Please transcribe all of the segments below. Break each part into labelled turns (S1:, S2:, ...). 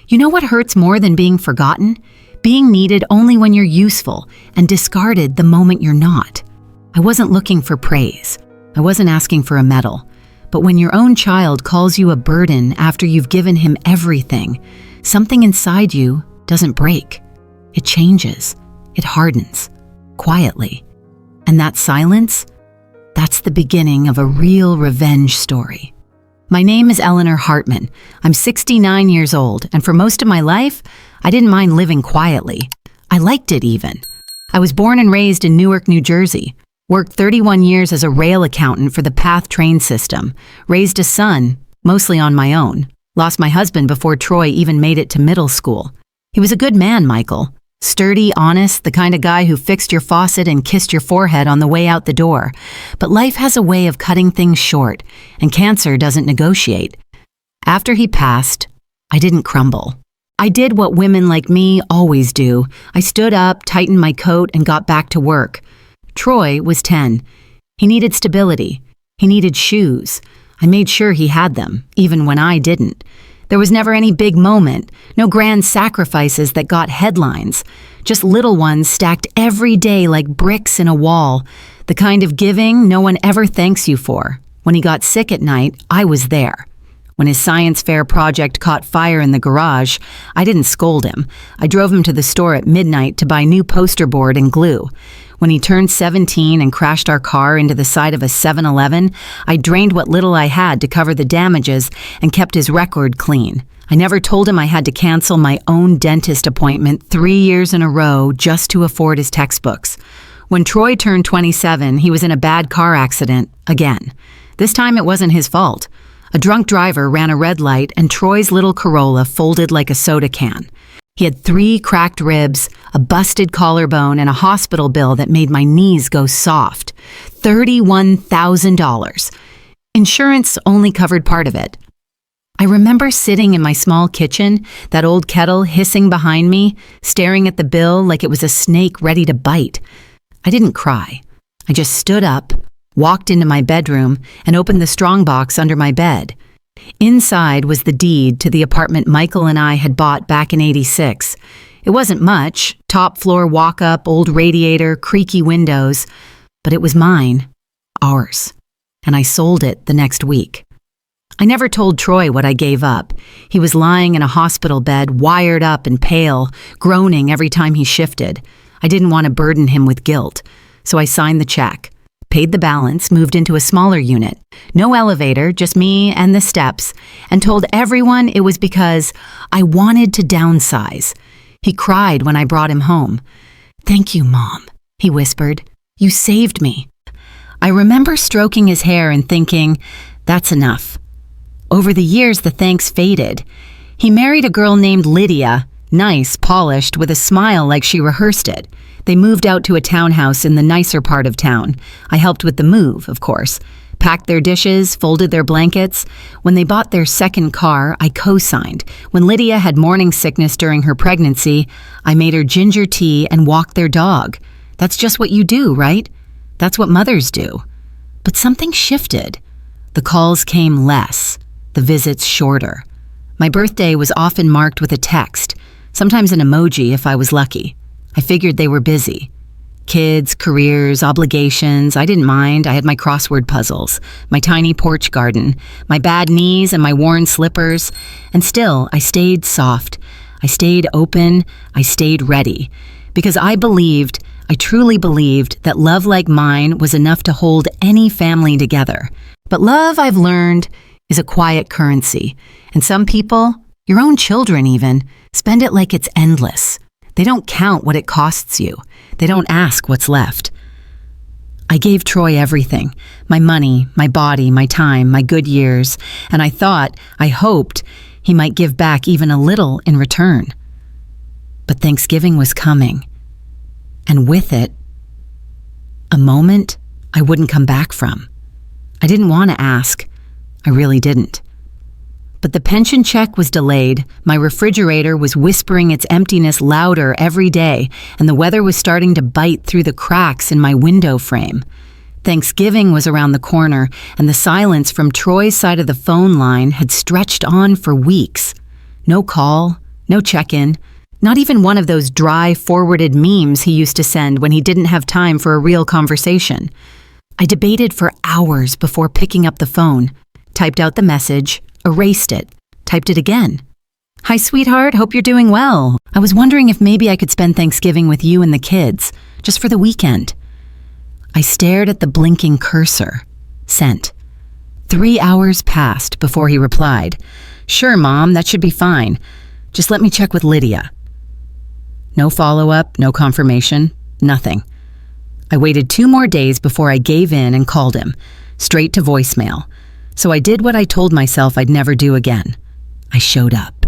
S1: You know what hurts more than being forgotten? Being needed only when you're useful and discarded the moment you're not. I wasn't looking for praise. I wasn't asking for a medal. But when your own child calls you a burden after you've given him everything, something inside you doesn't break. It changes. It hardens. Quietly. And that silence? That's the beginning of a real revenge story. My name is Eleanor Hartman. I'm 69 years old, and for most of my life, I didn't mind living quietly. I liked it even. I was born and raised in Newark, New Jersey, worked 31 years as a rail accountant for the PATH train system, raised a son, mostly on my own, lost my husband before Troy even made it to middle school. He was a good man, Michael. Sturdy, honest, the kind of guy who fixed your faucet and kissed your forehead on the way out the door. But life has a way of cutting things short, and cancer doesn't negotiate. After he passed, I didn't crumble. I did what women like me always do. I stood up, tightened my coat, and got back to work. Troy was 10. He needed stability. He needed shoes. I made sure he had them, even when I didn't. There was never any big moment, no grand sacrifices that got headlines, just little ones stacked every day like bricks in a wall, the kind of giving no one ever thanks you for. When he got sick at night, I was there. When his science fair project caught fire in the garage, I didn't scold him. I drove him to the store at midnight to buy new poster board and glue. When he turned 17 and crashed our car into the side of a 7-Eleven, I drained what little I had to cover the damages and kept his record clean. I never told him I had to cancel my own dentist appointment 3 years in a row just to afford his textbooks. When Troy turned 27, he was in a bad car accident again. This time it wasn't his fault. A drunk driver ran a red light and Troy's little Corolla folded like a soda can. He had 3 cracked ribs, a busted collarbone, and a hospital bill that made my knees go soft. $31,000. Insurance only covered part of it. I remember sitting in my small kitchen, that old kettle hissing behind me, staring at the bill like it was a snake ready to bite. I didn't cry. I just stood up, walked into my bedroom, and opened the strongbox under my bed. Inside was the deed to the apartment Michael and I had bought back in '86. It wasn't much, top floor walk-up, old radiator, creaky windows, but it was mine, ours, and I sold it the next week. I never told Troy what I gave up. He was lying in a hospital bed, wired up and pale, groaning every time he shifted. I didn't want to burden him with guilt, so I signed the check. Paid the balance, moved into a smaller unit. No elevator, just me and the steps, and told everyone it was because I wanted to downsize. He cried when I brought him home. "Thank you, Mom," he whispered. "You saved me." I remember stroking his hair and thinking, that's enough. Over the years, the thanks faded. He married a girl named Lydia, nice, polished, with a smile like she rehearsed it. They moved out to a townhouse in the nicer part of town. I helped with the move, of course. Packed their dishes, folded their blankets. When they bought their second car, I co-signed. When Lydia had morning sickness during her pregnancy, I made her ginger tea and walked their dog. That's just what you do, right? That's what mothers do. But something shifted. The calls came less, the visits shorter. My birthday was often marked with a text, sometimes an emoji if I was lucky. I figured they were busy. Kids, careers, obligations, I didn't mind. I had my crossword puzzles, my tiny porch garden, my bad knees and my worn slippers. And still, I stayed soft. I stayed open. I stayed ready. Because I truly believed that love like mine was enough to hold any family together. But love, I've learned, is a quiet currency. And some people, your own children even, spend it like it's endless. They don't count what it costs you. They don't ask what's left. I gave Troy everything. My money, my body, my time, my good years. And I hoped he might give back even a little in return. But Thanksgiving was coming. And with it, a moment I wouldn't come back from. I didn't want to ask. I really didn't. But the pension check was delayed, my refrigerator was whispering its emptiness louder every day, and the weather was starting to bite through the cracks in my window frame. Thanksgiving was around the corner, and the silence from Troy's side of the phone line had stretched on for weeks. No call, No check-in. Not even one of those dry, forwarded memes he used to send when he didn't have time for a real conversation. I debated for hours before picking up the phone, typed out the message, erased it, typed it again. "Hi, sweetheart, hope you're doing well. I was wondering if maybe I could spend Thanksgiving with you and the kids, just for the weekend." I stared at the blinking cursor. Sent. 3 hours passed before he replied. "Sure, Mom, that should be fine. Just let me check with Lydia." No follow-up, no confirmation, nothing. I waited 2 more days before I gave in and called him, straight to voicemail. So I did what I told myself I'd never do again. I showed up.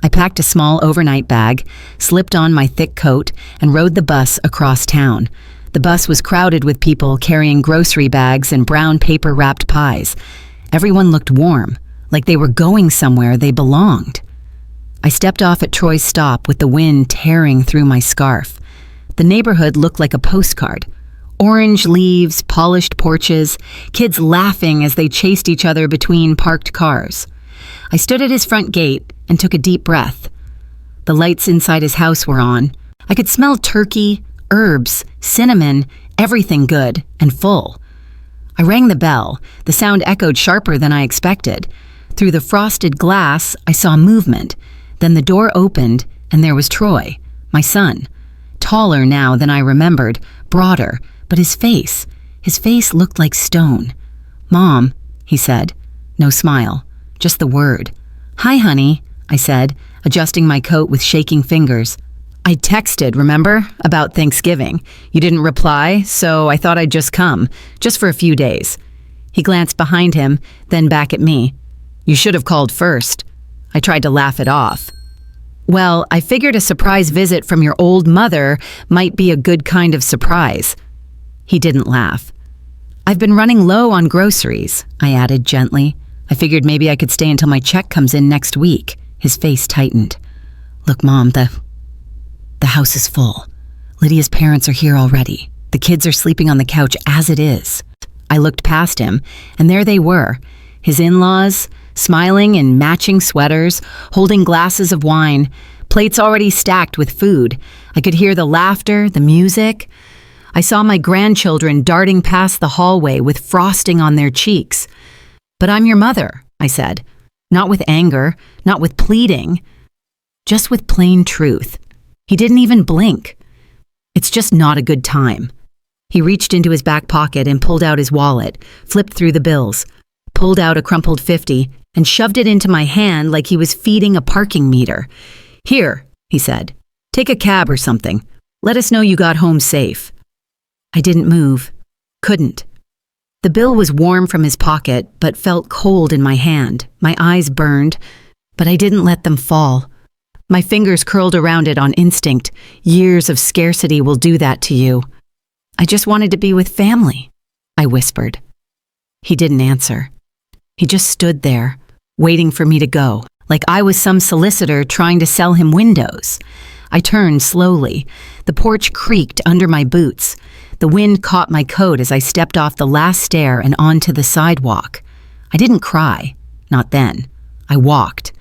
S1: I packed a small overnight bag, slipped on my thick coat, and rode the bus across town. The bus was crowded with people carrying grocery bags and brown paper-wrapped pies. Everyone looked warm, like they were going somewhere they belonged. I stepped off at Troy's stop with the wind tearing through my scarf. The neighborhood looked like a postcard. Orange leaves, polished porches, kids laughing as they chased each other between parked cars. I stood at his front gate and took a deep breath. The lights inside his house were on. I could smell turkey, herbs, cinnamon, everything good and full. I rang the bell. The sound echoed sharper than I expected. Through the frosted glass, I saw movement. Then the door opened, and there was Troy, my son. Taller now than I remembered, broader, but his face looked like stone. "Mom," he said. No smile, just the word. "Hi, honey," I said, adjusting my coat with shaking fingers. "I texted, remember, about Thanksgiving. You didn't reply, so I thought I'd just come, just for a few days." He glanced behind him, then back at me. "You should have called first." I tried to laugh it off. "Well, I figured a surprise visit from your old mother might be a good kind of surprise." He didn't laugh. "I've been running low on groceries," I added gently. "I figured maybe I could stay until my check comes in next week." His face tightened. "Look, Mom, the house is full. Lydia's parents are here already. The kids are sleeping on the couch as it is." I looked past him, and there they were, his in-laws, smiling in matching sweaters, holding glasses of wine, plates already stacked with food. I could hear the laughter, the music. I saw my grandchildren darting past the hallway with frosting on their cheeks. "But I'm your mother," I said. Not with anger, not with pleading, just with plain truth. He didn't even blink. "It's just not a good time." He reached into his back pocket and pulled out his wallet, flipped through the bills, pulled out a crumpled 50, and shoved it into my hand like he was feeding a parking meter. "Here," he said. "Take a cab or something. Let us know you got home safe." I didn't move. Couldn't. The bill was warm from his pocket, but felt cold in my hand. My eyes burned, but I didn't let them fall. My fingers curled around it on instinct. Years of scarcity will do that to you. "I just wanted to be with family," I whispered. He didn't answer. He just stood there, waiting for me to go, like I was some solicitor trying to sell him windows. I turned slowly. The porch creaked under my boots. The wind caught my coat as I stepped off the last stair and onto the sidewalk. I didn't cry, not then. I walked,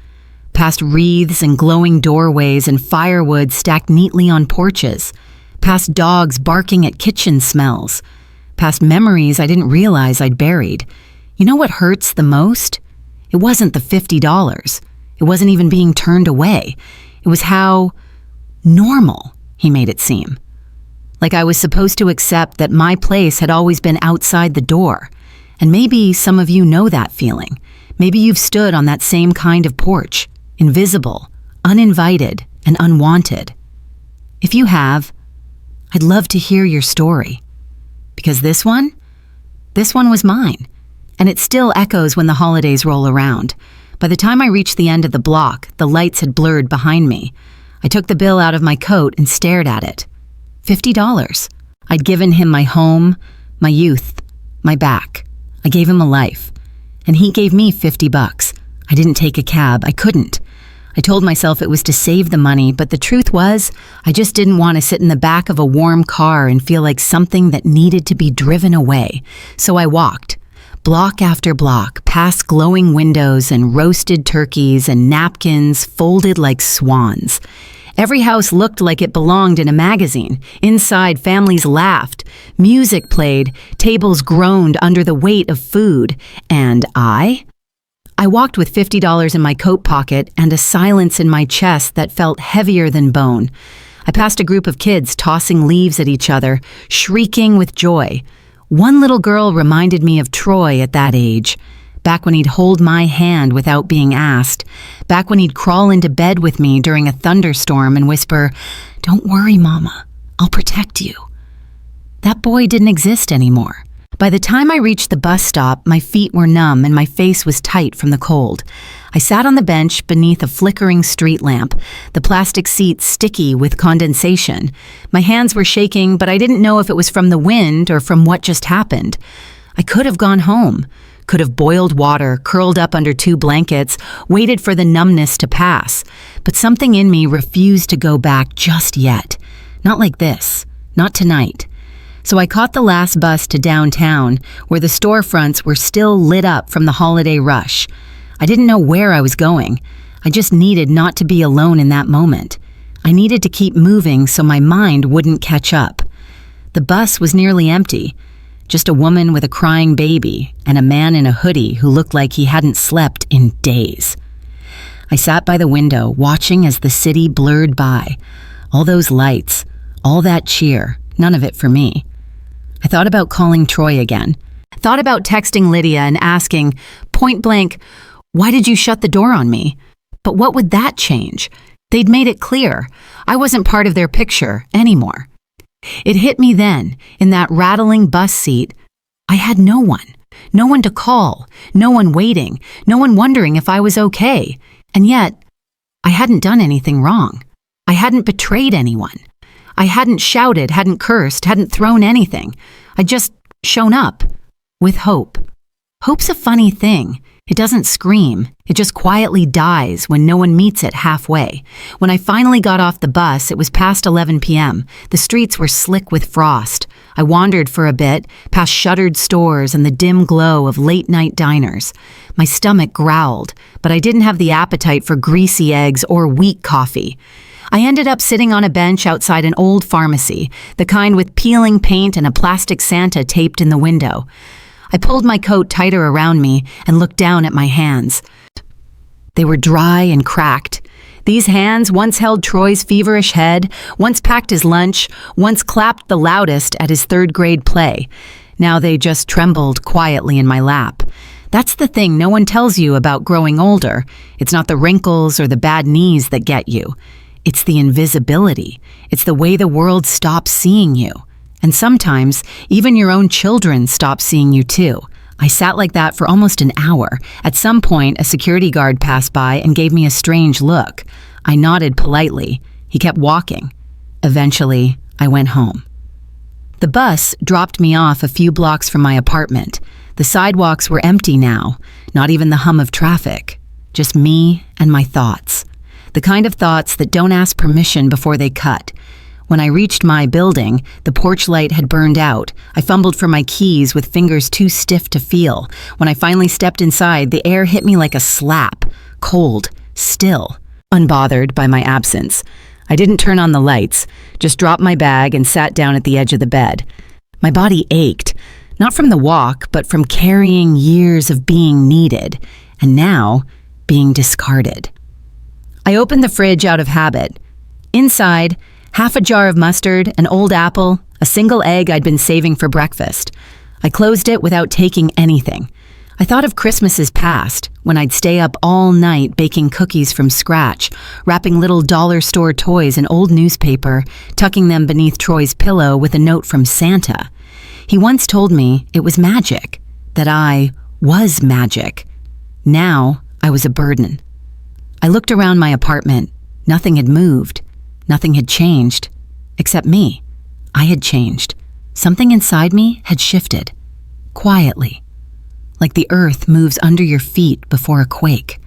S1: past wreaths and glowing doorways and firewood stacked neatly on porches, past dogs barking at kitchen smells, past memories I didn't realize I'd buried. You know what hurts the most? It wasn't the $50. It wasn't even being turned away. It was how normal he made it seem. Like I was supposed to accept that my place had always been outside the door. And maybe some of you know that feeling. Maybe you've stood on that same kind of porch, invisible, uninvited, and unwanted. If you have, I'd love to hear your story. Because this one was mine. And it still echoes when the holidays roll around. By the time I reached the end of the block, the lights had blurred behind me. I took the bill out of my coat and stared at it. $50. I'd given him my home, my youth, my back. I gave him a life. And he gave me $50. I didn't take a cab. I couldn't. I told myself it was to save the money, but the truth was, I just didn't want to sit in the back of a warm car and feel like something that needed to be driven away. So I walked. block after block, past glowing windows and roasted turkeys and napkins folded like swans. Every house looked like it belonged in a magazine. Inside, families laughed, music played, tables groaned under the weight of food. And I walked with $50 in my coat pocket and a silence in my chest that felt heavier than bone. I passed a group of kids tossing leaves at each other, shrieking with joy. One little girl reminded me of Troy at that age. Back when he'd hold my hand without being asked. Back when he'd crawl into bed with me during a thunderstorm and whisper, "Don't worry, Mama, I'll protect you." That boy didn't exist anymore. By the time I reached the bus stop, my feet were numb and my face was tight from the cold. I sat on the bench beneath a flickering street lamp, the plastic seat sticky with condensation. My hands were shaking, but I didn't know if it was from the wind or from what just happened. I could have gone home. Could have boiled water, curled up under 2 blankets, waited for the numbness to pass. But something in me refused to go back just yet. Not like this. Not tonight. So I caught the last bus to downtown, where the storefronts were still lit up from the holiday rush. I didn't know where I was going. I just needed not to be alone in that moment. I needed to keep moving so my mind wouldn't catch up. The bus was nearly empty. Just a woman with a crying baby and a man in a hoodie who looked like he hadn't slept in days. I sat by the window, watching as the city blurred by. All those lights, all that cheer, none of it for me. I thought about calling Troy again. Thought about texting Lydia and asking, point blank, "Why did you shut the door on me?" But what would that change? They'd made it clear. I wasn't part of their picture anymore. It hit me then, in that rattling bus seat. I had no one to call, no one waiting, no one wondering if I was okay. And yet, I hadn't done anything wrong. I hadn't betrayed anyone. I hadn't shouted, hadn't cursed, hadn't thrown anything. I'd just shown up, with hope. Hope's a funny thing. It doesn't scream. It just quietly dies when no one meets it halfway. When I finally got off the bus, it was past 11 p.m. The streets were slick with frost. I wandered for a bit, past shuttered stores and the dim glow of late-night diners. My stomach growled, but I didn't have the appetite for greasy eggs or weak coffee. I ended up sitting on a bench outside an old pharmacy, the kind with peeling paint and a plastic Santa taped in the window. I pulled my coat tighter around me and looked down at my hands. They were dry and cracked. These hands once held Troy's feverish head, once packed his lunch, once clapped the loudest at his 3rd grade play. Now they just trembled quietly in my lap. That's the thing no one tells you about growing older. It's not the wrinkles or the bad knees that get you. It's the invisibility. It's the way the world stops seeing you. And sometimes, even your own children stop seeing you too. I sat like that for almost an hour. At some point, a security guard passed by and gave me a strange look. I nodded politely. He kept walking. Eventually, I went home. The bus dropped me off a few blocks from my apartment. The sidewalks were empty now, not even the hum of traffic. Just me and my thoughts. The kind of thoughts that don't ask permission before they cut. When I reached my building, the porch light had burned out. I fumbled for my keys with fingers too stiff to feel. When I finally stepped inside, the air hit me like a slap. Cold, still, unbothered by my absence. I didn't turn on the lights, just dropped my bag and sat down at the edge of the bed. My body ached, not from the walk, but from carrying years of being needed, and now being discarded. I opened the fridge out of habit. Inside, half a jar of mustard, an old apple, a single egg I'd been saving for breakfast. I closed it without taking anything. I thought of Christmases past, when I'd stay up all night baking cookies from scratch, wrapping little dollar store toys in old newspaper, tucking them beneath Troy's pillow with a note from Santa. He once told me it was magic, that I was magic. Now I was a burden. I looked around my apartment. Nothing had moved. Nothing had changed, except me. I had changed. Something inside me had shifted, quietly, like the earth moves under your feet before a quake.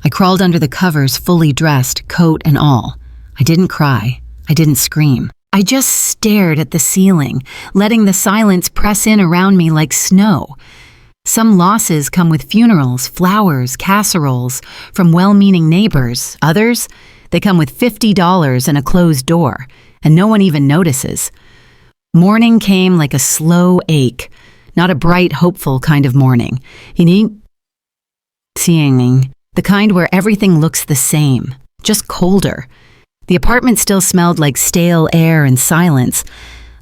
S1: I crawled under the covers fully dressed, coat and all. I didn't cry. I didn't scream. I just stared at the ceiling, letting the silence press in around me like snow. Some losses come with funerals, flowers, casseroles from well-meaning neighbors. Others, they come with $50 and a closed door, and no one even notices. Morning came like a slow ache, not a bright, hopeful kind of morning. Seeing the kind where everything looks the same, just colder. The apartment still smelled like stale air and silence.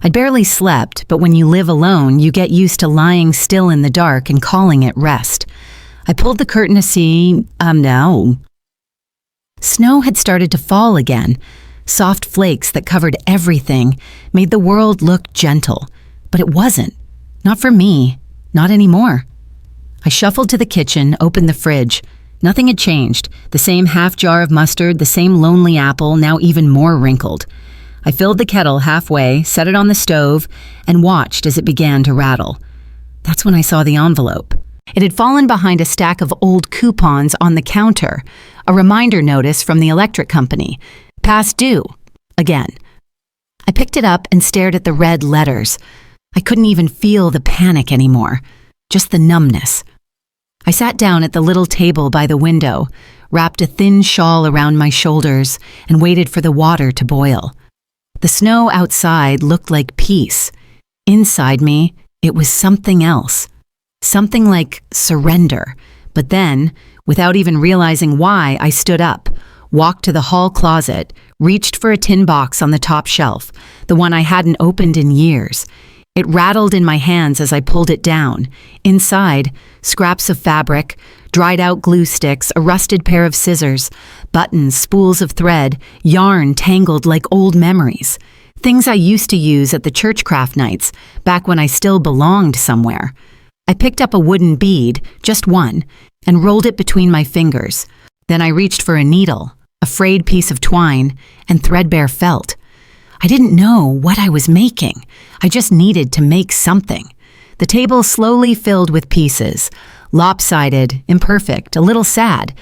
S1: I'd barely slept, but when you live alone, you get used to lying still in the dark and calling it rest. I pulled the curtain to see, no. Snow had started to fall again. Soft flakes that covered everything made the world look gentle, but it wasn't. Not for me, not anymore. I shuffled to the kitchen, opened the fridge. Nothing had changed. The same half jar of mustard, the same lonely apple, now even more wrinkled. I filled the kettle halfway, set it on the stove, and watched as it began to rattle. That's when I saw the envelope. It had fallen behind a stack of old coupons on the counter, a reminder notice from the electric company. Past due. Again. I picked it up and stared at the red letters. I couldn't even feel the panic anymore, just the numbness. I sat down at the little table by the window, wrapped a thin shawl around my shoulders, and waited for the water to boil. The snow outside looked like peace. Inside me, it was something else. Something like surrender. But then, without even realizing why, I stood up, walked to the hall closet, reached for a tin box on the top shelf, the one I hadn't opened in years. It rattled in my hands as I pulled it down. Inside, scraps of fabric, dried out glue sticks, a rusted pair of scissors, buttons, spools of thread, yarn tangled like old memories. Things I used to use at the church craft nights, back when I still belonged somewhere. I picked up a wooden bead, just one, and rolled it between my fingers. Then I reached for a needle, a frayed piece of twine, and threadbare felt. I didn't know what I was making. I just needed to make something. The table slowly filled with pieces, lopsided, imperfect, a little sad,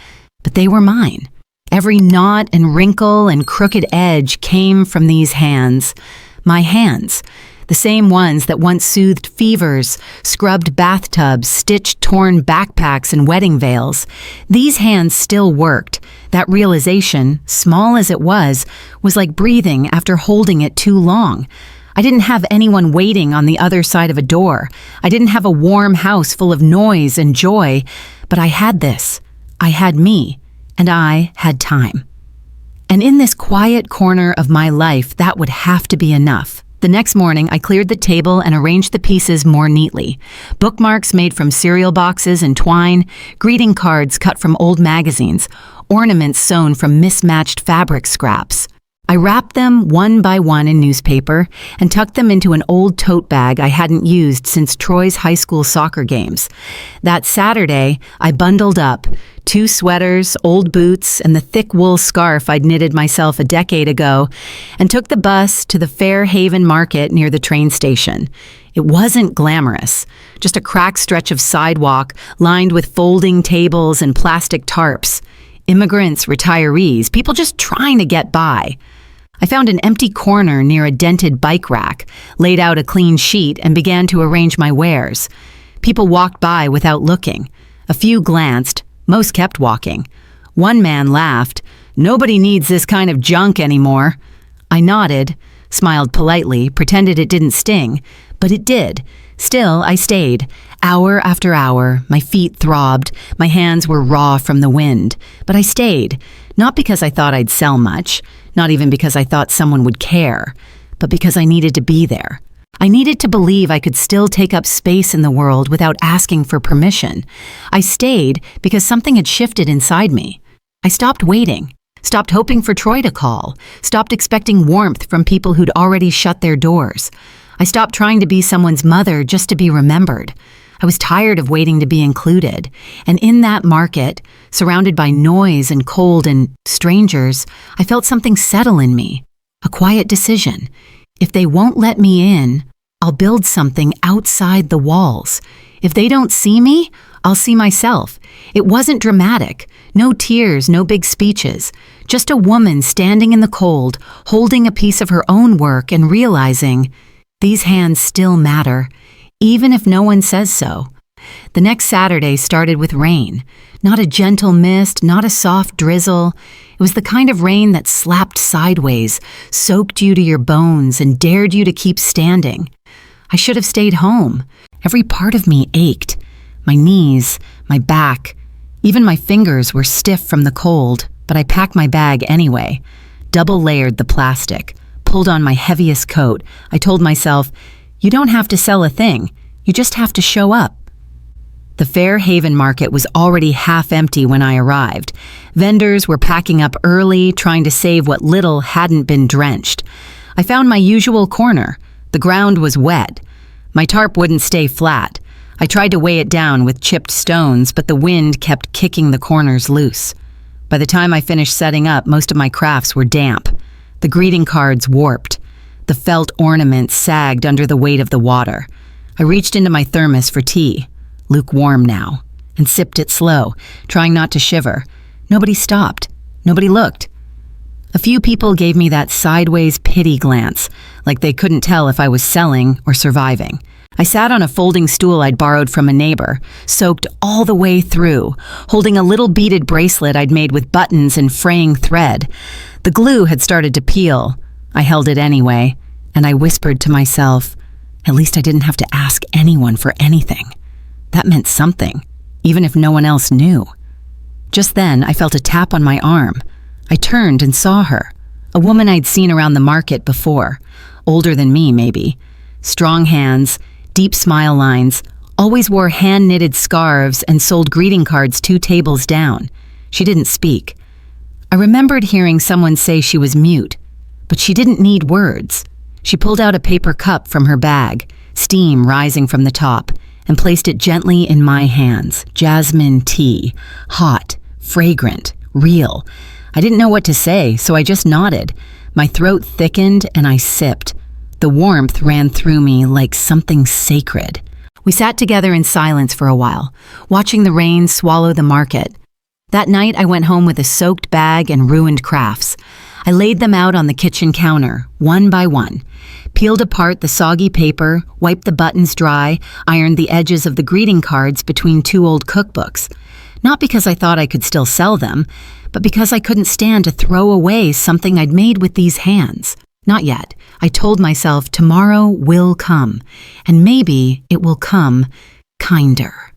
S1: but they were mine. Every knot and wrinkle and crooked edge came from these hands, my hands, the same ones that once soothed fevers, scrubbed bathtubs, stitched torn backpacks and wedding veils. These hands still worked. That realization, small as it was like breathing after holding it too long. I didn't have anyone waiting on the other side of a door. I didn't have a warm house full of noise and joy, but I had this. I had me, and I had time. And in this quiet corner of my life, that would have to be enough. The next morning, I cleared the table and arranged the pieces more neatly. Bookmarks made from cereal boxes and twine, greeting cards cut from old magazines, ornaments sewn from mismatched fabric scraps. I wrapped them one by one in newspaper and tucked them into an old tote bag I hadn't used since Troy's high school soccer games. That Saturday, I bundled up 2 sweaters, old boots, and the thick wool scarf I'd knitted myself a decade ago, and took the bus to the Fairhaven Market near the train station. It wasn't glamorous, just a cracked stretch of sidewalk lined with folding tables and plastic tarps. Immigrants, retirees, people just trying to get by. I found an empty corner near a dented bike rack, laid out a clean sheet, and began to arrange my wares. People walked by without looking. A few glanced, most kept walking. One man laughed. "Nobody needs this kind of junk anymore." I nodded, smiled politely, pretended it didn't sting, but it did. Still, I stayed. Hour after hour, my feet throbbed, my hands were raw from the wind. But I stayed, not because I thought I'd sell much, not even because I thought someone would care, but because I needed to be there. I needed to believe I could still take up space in the world without asking for permission. I stayed because something had shifted inside me. I stopped waiting, stopped hoping for Troy to call, stopped expecting warmth from people who'd already shut their doors. I stopped trying to be someone's mother just to be remembered. I was tired of waiting to be included. And in that market, surrounded by noise and cold and strangers, I felt something settle in me. A quiet decision. If they won't let me in, I'll build something outside the walls. If they don't see me, I'll see myself. It wasn't dramatic. No tears, no big speeches. Just a woman standing in the cold, holding a piece of her own work and realizing, these hands still matter, even if no one says so. The next Saturday started with rain. Not a gentle mist, not a soft drizzle. It was the kind of rain that slapped sideways, soaked you to your bones, and dared you to keep standing. I should have stayed home. Every part of me ached. My knees, my back, even my fingers were stiff from the cold, but I packed my bag anyway. Double-layered the plastic, pulled on my heaviest coat. I told myself, you don't have to sell a thing. You just have to show up. The Fairhaven market was already half empty when I arrived. Vendors were packing up early, trying to save what little hadn't been drenched. I found my usual corner. The ground was wet. My tarp wouldn't stay flat. I tried to weigh it down with chipped stones, but the wind kept kicking the corners loose. By the time I finished setting up, most of my crafts were damp. The greeting cards warped. The felt ornaments sagged under the weight of the water. I reached into my thermos for tea, lukewarm now, and sipped it slow, trying not to shiver. Nobody stopped. Nobody looked. A few people gave me that sideways pity glance, like they couldn't tell if I was selling or surviving. I sat on a folding stool I'd borrowed from a neighbor, soaked all the way through, holding a little beaded bracelet I'd made with buttons and fraying thread. The glue had started to peel. I held it anyway, and I whispered to myself, at least I didn't have to ask anyone for anything. That meant something, even if no one else knew. Just then, I felt a tap on my arm. I turned and saw her, a woman I'd seen around the market before, older than me maybe. Strong hands, deep smile lines, always wore hand-knitted scarves and sold greeting cards 2 tables down. She didn't speak. I remembered hearing someone say she was mute, but she didn't need words. She pulled out a paper cup from her bag, steam rising from the top, and placed it gently in my hands. Jasmine tea, hot, fragrant, real. I didn't know what to say, so I just nodded. My throat thickened and I sipped. The warmth ran through me like something sacred. We sat together in silence for a while, watching the rain swallow the market. That night, I went home with a soaked bag and ruined crafts. I laid them out on the kitchen counter, one by one, peeled apart the soggy paper, wiped the buttons dry, ironed the edges of the greeting cards between 2 old cookbooks. Not because I thought I could still sell them, but because I couldn't stand to throw away something I'd made with these hands. Not yet. I told myself tomorrow will come, and maybe it will come kinder.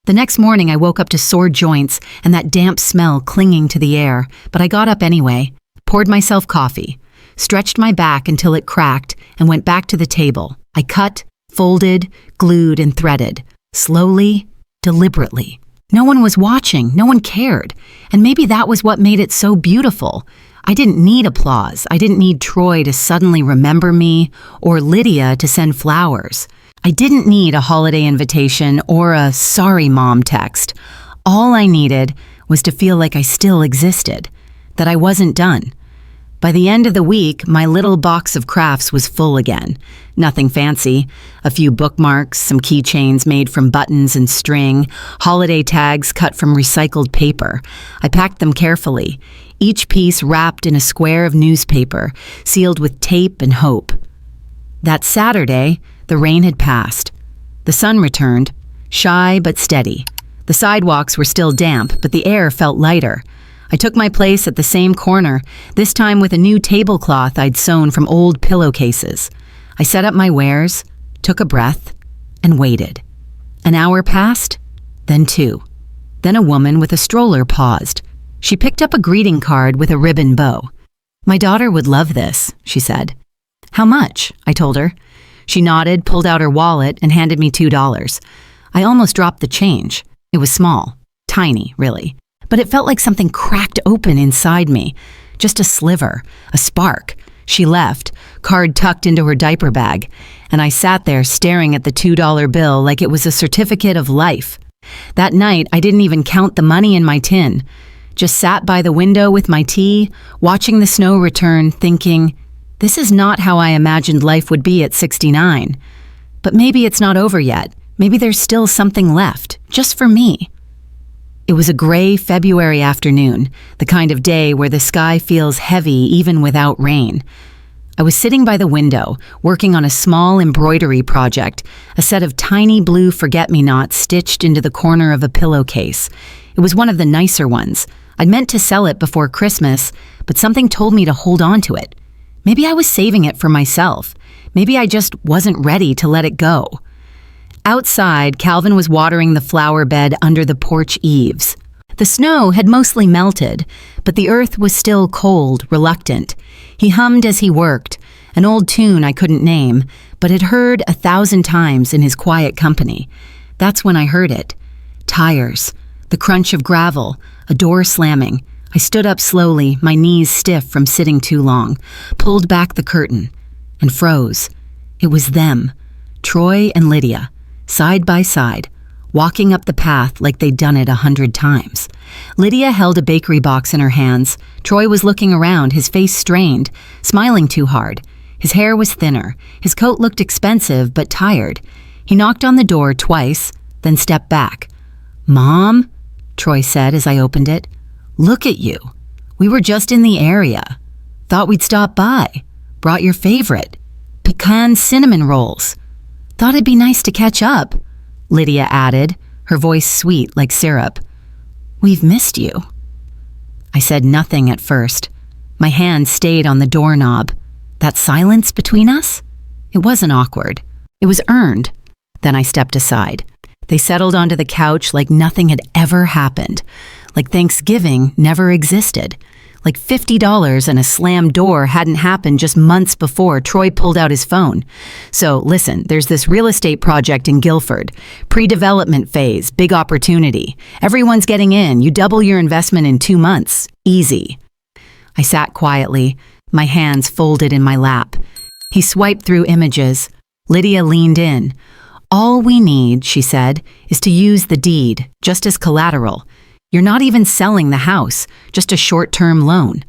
S1: The next morning I woke up to sore joints and that damp smell clinging to the air, but I got up anyway, poured myself coffee, stretched my back until it cracked, and went back to the table. I cut, folded, glued, and threaded, slowly, deliberately. No one was watching, no one cared, and maybe that was what made it so beautiful. I didn't need applause. I didn't need Troy to suddenly remember me or Lydia to send flowers. I didn't need a holiday invitation or a sorry mom text. All I needed was to feel like I still existed, that I wasn't done. By the end of the week, my little box of crafts was full again. Nothing fancy. A few bookmarks, some keychains made from buttons and string, holiday tags cut from recycled paper. I packed them carefully, each piece wrapped in a square of newspaper, sealed with tape and hope. That Saturday, the rain had passed. The sun returned, shy but steady. The sidewalks were still damp, but the air felt lighter. I took my place at the same corner, this time with a new tablecloth I'd sewn from old pillowcases. I set up my wares, took a breath, and waited. An hour passed, then 2. Then a woman with a stroller paused. She picked up a greeting card with a ribbon bow. "My daughter would love this," she said. "How much?" I told her. She nodded, pulled out her wallet, and handed me $2. I almost dropped the change. It was small, tiny, really. But it felt like something cracked open inside me. Just a sliver, a spark. She left, card tucked into her diaper bag, and I sat there staring at the $2 bill like it was a certificate of life. That night, I didn't even count the money in my tin. Just sat by the window with my tea, watching the snow return, thinking, this is not how I imagined life would be at 69. But maybe it's not over yet. Maybe there's still something left, just for me. It was a gray February afternoon, the kind of day where the sky feels heavy even without rain. I was sitting by the window, working on a small embroidery project, a set of tiny blue forget-me-nots stitched into the corner of a pillowcase. It was one of the nicer ones. I'd meant to sell it before Christmas, but something told me to hold on to it. Maybe I was saving it for myself. Maybe I just wasn't ready to let it go. Outside, Calvin was watering the flower bed under the porch eaves. The snow had mostly melted, but the earth was still cold, reluctant. He hummed as he worked, an old tune I couldn't name, but had heard 1,000 times in his quiet company. That's when I heard it. Tires, the crunch of gravel, a door slamming. I stood up slowly, my knees stiff from sitting too long, pulled back the curtain, and froze. It was them, Troy and Lydia, side by side, walking up the path like they'd done it 100 times. Lydia held a bakery box in her hands. Troy was looking around, his face strained, smiling too hard. His hair was thinner. His coat looked expensive, but tired. He knocked on the door twice, then stepped back. "Mom," Troy said as I opened it. "Look at you. We were just in the area. Thought we'd stop by. Brought your favorite, pecan cinnamon rolls. Thought it'd be nice to catch up," Lydia added, her voice sweet like syrup. "We've missed you." I said nothing at first. My hand stayed on the doorknob. That silence between us? It wasn't awkward. It was earned. Then I stepped aside. They settled onto the couch like nothing had ever happened, like Thanksgiving never existed, like $50 and a slammed door hadn't happened just months before Troy pulled out his phone. "So listen, there's this real estate project in Guilford. Pre-development phase, big opportunity. Everyone's getting in. You double your investment in 2 months. Easy." I sat quietly, my hands folded in my lap. He swiped through images. Lydia leaned in. "All we need," she said, "is to use the deed, just as collateral. You're not even selling the house, just a short-term loan."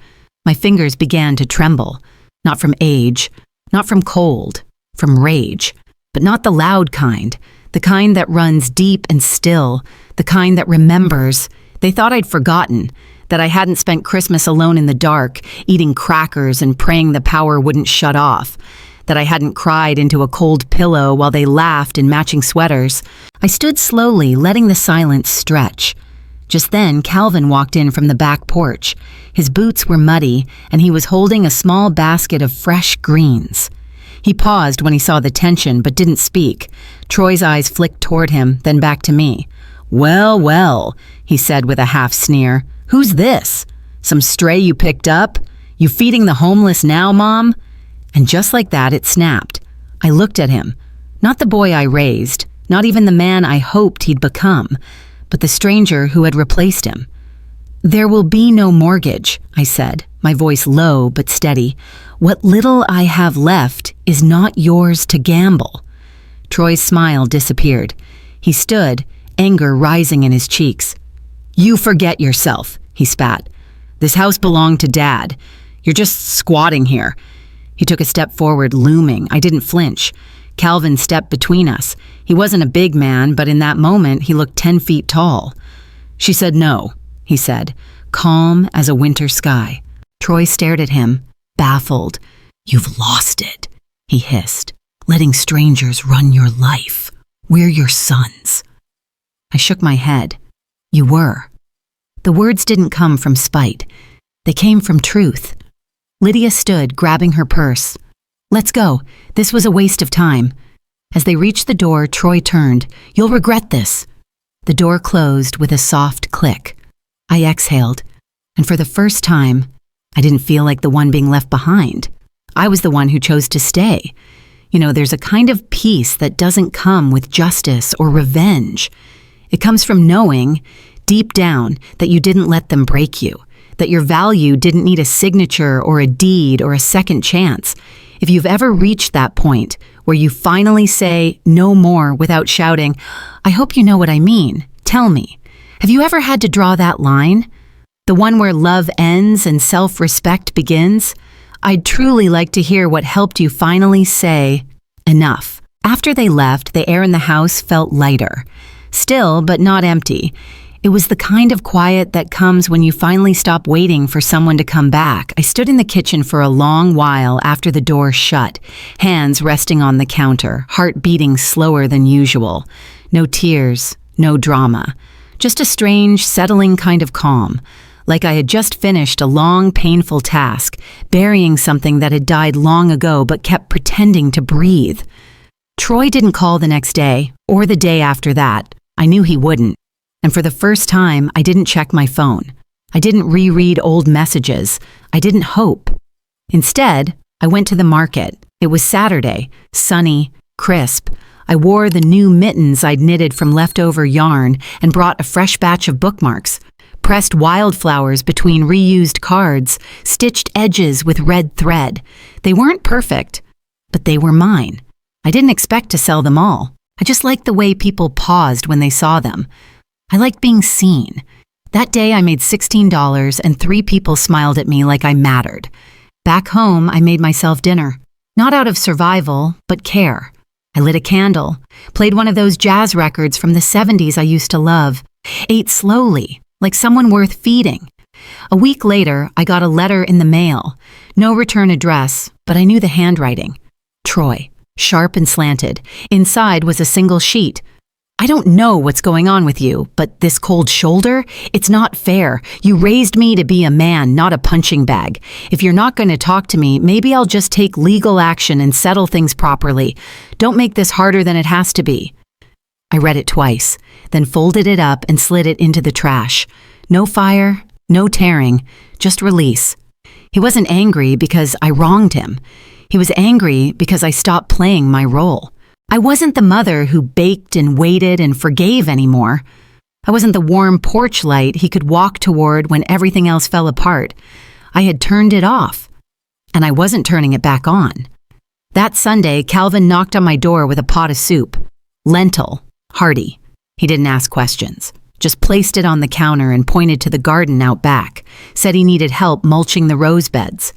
S1: My fingers began to tremble. Not from age, not from cold, from rage. But not the loud kind, the kind that runs deep and still, the kind that remembers. They thought I'd forgotten, that I hadn't spent Christmas alone in the dark, eating crackers and praying the power wouldn't shut off, that I hadn't cried into a cold pillow while they laughed in matching sweaters. I stood slowly, letting the silence stretch. Just then, Calvin walked in from the back porch. His boots were muddy, and he was holding a small basket of fresh greens. He paused when he saw the tension, but didn't speak. Troy's eyes flicked toward him, then back to me. "Well, well," he said with a half sneer. "Who's this? Some stray you picked up? You feeding the homeless now, Mom?" And just like that, it snapped. I looked at him. Not the boy I raised, not even the man I hoped he'd become, but the stranger who had replaced him. "There will be no mortgage," I said, my voice low but steady. "What little I have left is not yours to gamble." Troy's smile disappeared. He stood, anger rising in his cheeks. "You forget yourself," he spat. "This house belonged to Dad. You're just squatting here." He took a step forward, looming. I didn't flinch. Calvin stepped between us. He wasn't a big man, but in that moment, he looked 10 feet tall. "She said no," he said, calm as a winter sky. Troy stared at him, baffled. "You've lost it," he hissed. "Letting strangers run your life. We're your sons." I shook my head. "You were." The words didn't come from spite. They came from truth. Lydia stood, grabbing her purse. "Let's go. This was a waste of time." As they reached the door, Troy turned. "You'll regret this." The door closed with a soft click. I exhaled, and for the first time, I didn't feel like the one being left behind. I was the one who chose to stay. You know, there's a kind of peace that doesn't come with justice or revenge. It comes from knowing, deep down, that you didn't let them break you, that your value didn't need a signature or a deed or a second chance. If you've ever reached that point where you finally say no more without shouting, "I hope you know what I mean. Tell me." Have you ever had to draw that line? The one where love ends and self-respect begins? I'd truly like to hear what helped you finally say, enough. After they left, the air in the house felt lighter. Still, but not empty. It was the kind of quiet that comes when you finally stop waiting for someone to come back. I stood in the kitchen for a long while after the door shut, hands resting on the counter, heart beating slower than usual. No tears, no drama. Just a strange, settling kind of calm, like I had just finished a long, painful task, burying something that had died long ago but kept pretending to breathe. Troy didn't call the next day, or the day after that. I knew he wouldn't. And for the first time, I didn't check my phone. I didn't reread old messages. I didn't hope. Instead, I went to the market. It was Saturday, sunny, crisp. I wore the new mittens I'd knitted from leftover yarn and brought a fresh batch of bookmarks, pressed wildflowers between reused cards, stitched edges with red thread. They weren't perfect, but they were mine. I didn't expect to sell them all. I just liked the way people paused when they saw them. I liked being seen. That day I made $16 and 3 people smiled at me like I mattered. Back home, I made myself dinner. Not out of survival, but care. I lit a candle, played one of those jazz records from the 70s I used to love, ate slowly, like someone worth feeding. A week later, I got a letter in the mail. No return address, but I knew the handwriting. Troy, sharp and slanted. Inside was a single sheet. I don't know what's going on with you, but this cold shoulder, it's not fair. You raised me to be a man, not a punching bag. If you're not going to talk to me, maybe I'll just take legal action and settle things properly. Don't make this harder than it has to be. I read it twice, then folded it up and slid it into the trash. No fire, no tearing, just release. He wasn't angry because I wronged him. He was angry because I stopped playing my role. I wasn't the mother who baked and waited and forgave anymore. I wasn't the warm porch light he could walk toward when everything else fell apart. I had turned it off, and I wasn't turning it back on. That Sunday, Calvin knocked on my door with a pot of soup. Lentil, hearty. He didn't ask questions, just placed it on the counter and pointed to the garden out back, said he needed help mulching the rose beds.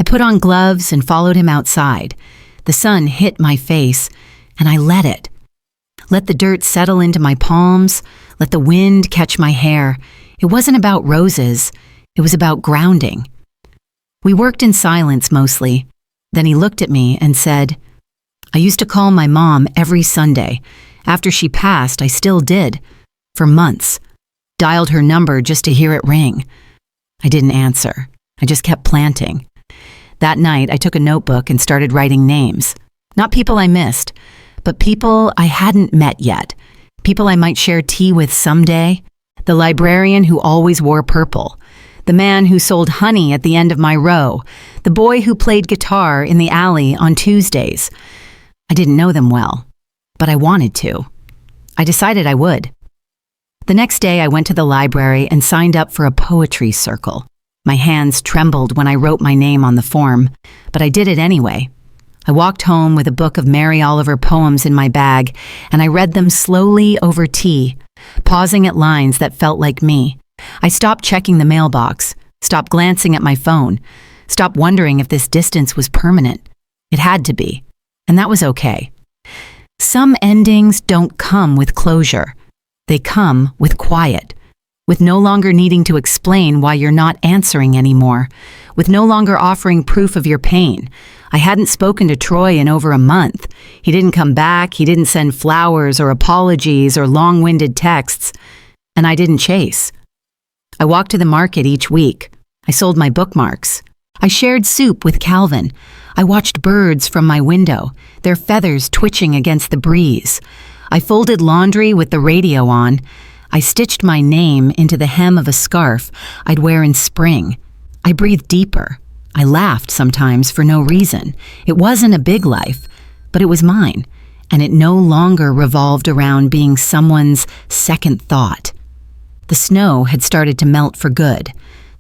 S1: I put on gloves and followed him outside. The sun hit my face, and I let it. Let the dirt settle into my palms, let the wind catch my hair. It wasn't about roses, it was about grounding. We worked in silence mostly. Then he looked at me and said, I used to call my mom every Sunday. After she passed, I still did. For months. Dialed her number just to hear it ring. I didn't answer. I just kept planting. That night, I took a notebook and started writing names. Not people I missed, but people I hadn't met yet. People I might share tea with someday. The librarian who always wore purple. The man who sold honey at the end of my row. The boy who played guitar in the alley on Tuesdays. I didn't know them well, but I wanted to. I decided I would. The next day, I went to the library and signed up for a poetry circle. My hands trembled when I wrote my name on the form, but I did it anyway. I walked home with a book of Mary Oliver poems in my bag, and I read them slowly over tea, pausing at lines that felt like me. I stopped checking the mailbox, stopped glancing at my phone, stopped wondering if this distance was permanent. It had to be, and that was okay. Some endings don't come with closure. They come with quiet, with no longer needing to explain why you're not answering anymore, with no longer offering proof of your pain. I hadn't spoken to Troy in over a month. He didn't come back, he didn't send flowers or apologies or long-winded texts, and I didn't chase. I walked to the market each week. I sold my bookmarks. I shared soup with Calvin. I watched birds from my window, their feathers twitching against the breeze. I folded laundry with the radio on. I stitched my name into the hem of a scarf I'd wear in spring. I breathed deeper. I laughed sometimes for no reason. It wasn't a big life, but it was mine, and it no longer revolved around being someone's second thought. The snow had started to melt for good.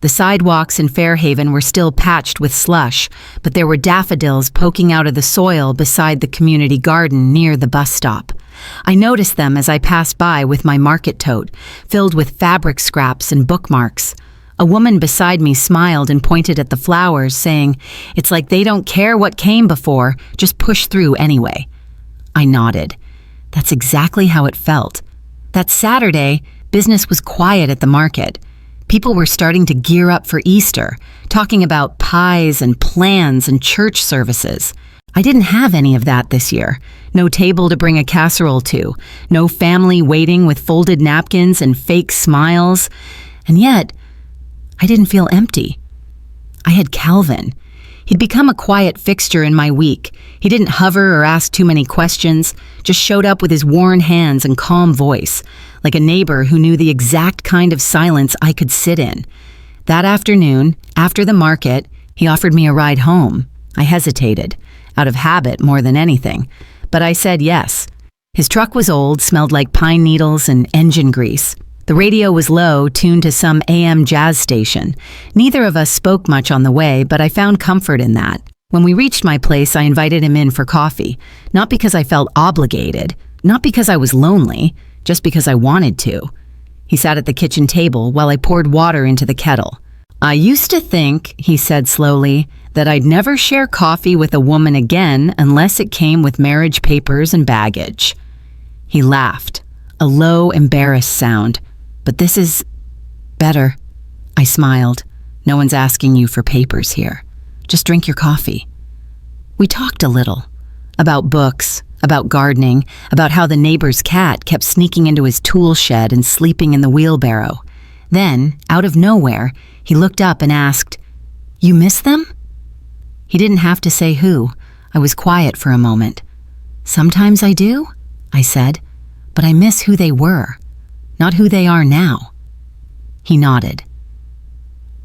S1: The sidewalks in Fairhaven were still patched with slush, but there were daffodils poking out of the soil beside the community garden near the bus stop. I noticed them as I passed by with my market tote, filled with fabric scraps and bookmarks. A woman beside me smiled and pointed at the flowers, saying, "It's like they don't care what came before, just push through anyway." I nodded. That's exactly how it felt. That Saturday, Business was quiet at the market. People were starting to gear up for Easter, talking about pies and plans and church services. I didn't have any of that this year. No table to bring a casserole to, no family waiting with folded napkins and fake smiles. And yet, I didn't feel empty. I had Calvin. He'd become a quiet fixture in my week. He didn't hover or ask too many questions, just showed up with his worn hands and calm voice, like a neighbor who knew the exact kind of silence I could sit in. That afternoon, after the market, he offered me a ride home. I hesitated, out of habit more than anything, but I said yes. His truck was old, smelled like pine needles and engine grease. The radio was low, tuned to some AM jazz station. Neither of us spoke much on the way, but I found comfort in that. When we reached my place, I invited him in for coffee, not because I felt obligated, not because I was lonely, just because I wanted to. He sat at the kitchen table while I poured water into the kettle. "I used to think," he said slowly, "that I'd never share coffee with a woman again unless it came with marriage papers and baggage." He laughed, a low, embarrassed sound. "But this is better." I smiled. "No one's asking you for papers here. Just drink your coffee." We talked a little. About books, about gardening, about how the neighbor's cat kept sneaking into his tool shed and sleeping in the wheelbarrow. Then, out of nowhere, he looked up and asked, "You miss them?" He didn't have to say who. I was quiet for a moment. "Sometimes I do," I said, "but I miss who they were. Not who they are now." He nodded.